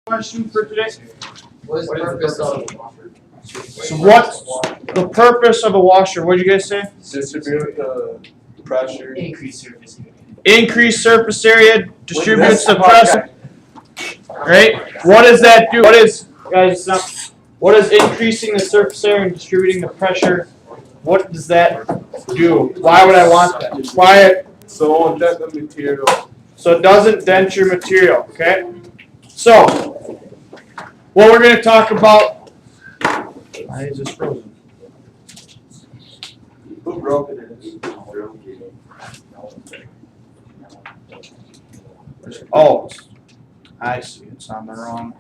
Question for today. What is the purpose of? So what's the purpose of a washer? What did you guys say? Distribute the pressure. Increase surface area. Increase surface area, distributes the pressure. Right? What does that do? What is increasing the surface area and distributing the pressure? What does that do? Why would I want that? Why? So on that the material. So it doesn't dent your material, okay? So, what we're going to talk about. Why is this frozen? Who broke it? Oh, I see. It's on the wrong.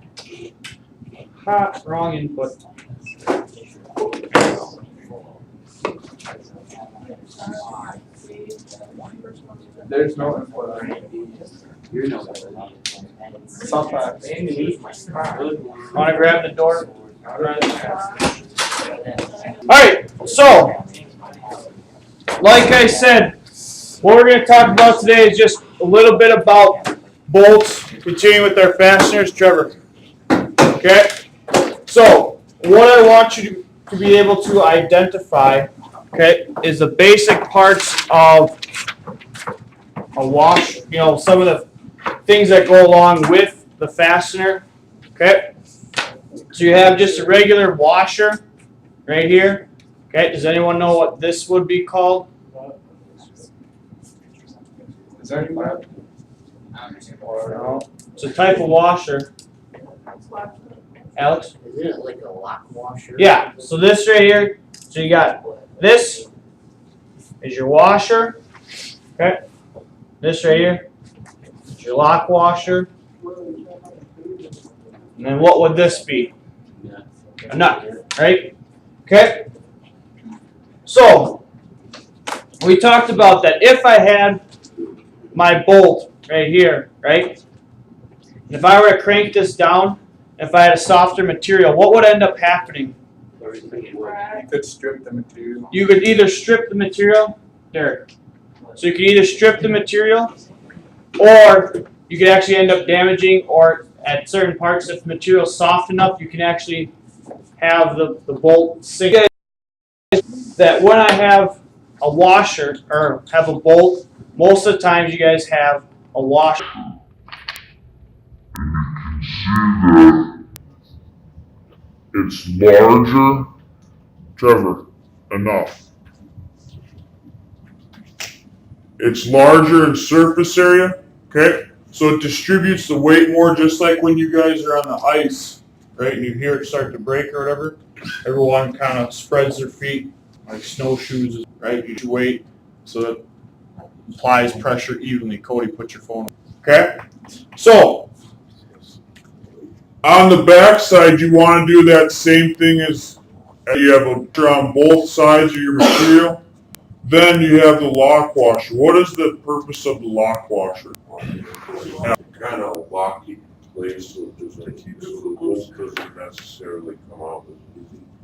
Wrong input. There's no input on it. Sometimes. Want to grab the door? Alright, so, like I said, what we're going to talk about today is just a little bit about bolts, continuing with our fasteners. Trevor. Okay? So, what I want you to be able to identify, okay, is the basic parts of a wash, some of the things that go along with the fastener. Okay? So you have just a regular washer right here. Okay, does anyone know what this would be called? Is there any more? No. It's a type of washer. Alex? Isn't it like a lock washer? Yeah, so this right here, so you got this is your washer. Okay? This right here is your lock washer. And then what would this be? A nut, right? Okay? So, we talked about that if I had my bolt right here, right? If I were to crank this down, if I had a softer material, what would end up happening? You could strip the material. You could either strip the material, Derek. So you could either strip the material, or you could actually end up damaging, or at certain parts, if the material is soft enough, you can actually have the bolt sink. That when I have a washer or have a bolt, most of the times you guys have a washer. It's larger. Trevor, enough. It's larger in surface area, okay? So it distributes the weight more, just like when you guys are on the ice, right? And you hear it start to break or whatever. Everyone kind of spreads their feet like snowshoes, right? Each weight, so that applies pressure evenly. Cody, put your phone on. Okay? So, on the back side, you want to do that same thing as you have a on both sides of your material. Then you have the lock washer. What is the purpose of the lock washer? Kind of lock in place so it doesn't keep so the bolt doesn't necessarily come out.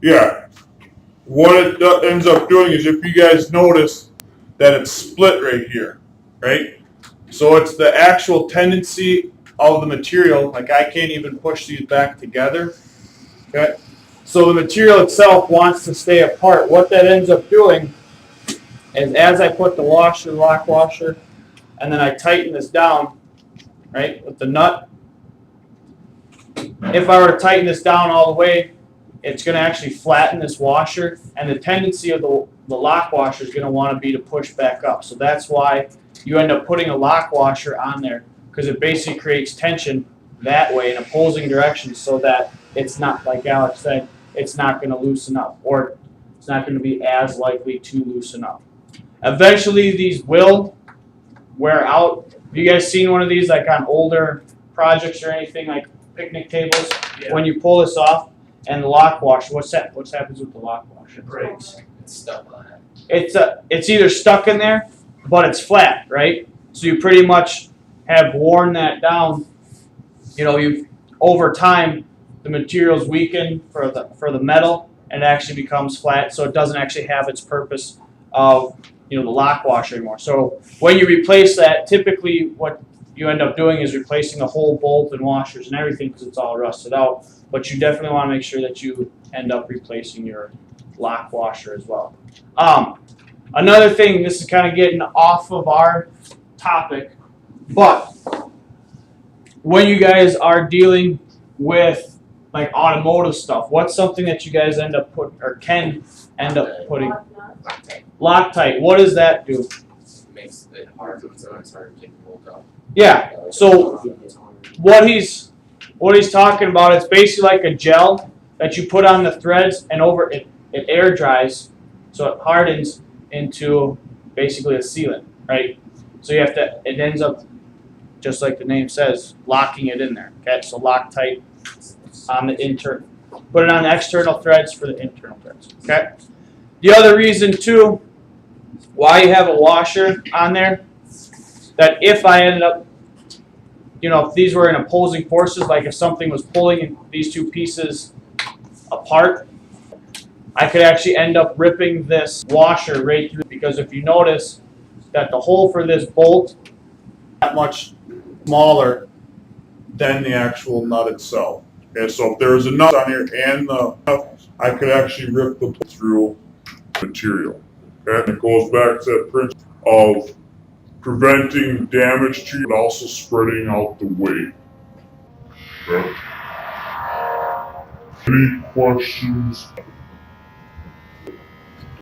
Yeah. What it ends up doing is, if you guys notice that it's split right here, right? So it's the actual tendency of the material. Like, I can't even push these back together. Okay. So the material itself wants to stay apart. What that ends up doing is, as I put the lock washer, and then I tighten this down, right, with the nut. If I were to tighten this down all the way, it's going to actually flatten this washer, and the tendency of the lock washer is going to want to be to push back up. So that's why you end up putting a lock washer on there, because it basically creates tension that way in opposing directions, so that it's not, like Alex said, it's not going to loosen up, or it's not going to be as likely to loosen up. Eventually, these will wear out. Have you guys seen one of these, like on older projects or anything, like picnic tables? Yeah. When you pull this off, and the lock washer, what happens with the lock washer? It breaks. It's stuck on it. It's either stuck in there, but it's flat, right? So you pretty much have worn that down. You've over time the material's weakened for the metal, and it actually becomes flat, so it doesn't actually have its purpose of the lock washer anymore. So when you replace that, typically what you end up doing is replacing the whole bolt and washers and everything because it's all rusted out. But you definitely want to make sure that you end up replacing your lock washer as well. Another thing, this is kind of getting off of our topic, but when you guys are dealing with like automotive stuff, what's something that you guys end up can end up putting? Loctite. What does that do? Makes it hard, so it's hard to get the bolt off. Yeah. So what he's talking about, it's basically like a gel that you put on the threads, and over it air dries, so it hardens into basically a sealant, right? So it ends up just like the name says, locking it in there. Okay, so Loctite on the internal, put it on the external threads for the internal threads. Okay. The other reason too, why you have a washer on there, that if I ended up, if these were in opposing forces, like if something was pulling these two pieces apart, I could actually end up ripping this washer right through, because if you notice that the hole for this bolt That much smaller than the actual nut itself. Okay, so if there was a nut on here and the nut, I could actually rip the bolt through material. Okay, and it goes back to that principle of preventing damage to you, but also spreading out the weight. Okay. Any questions?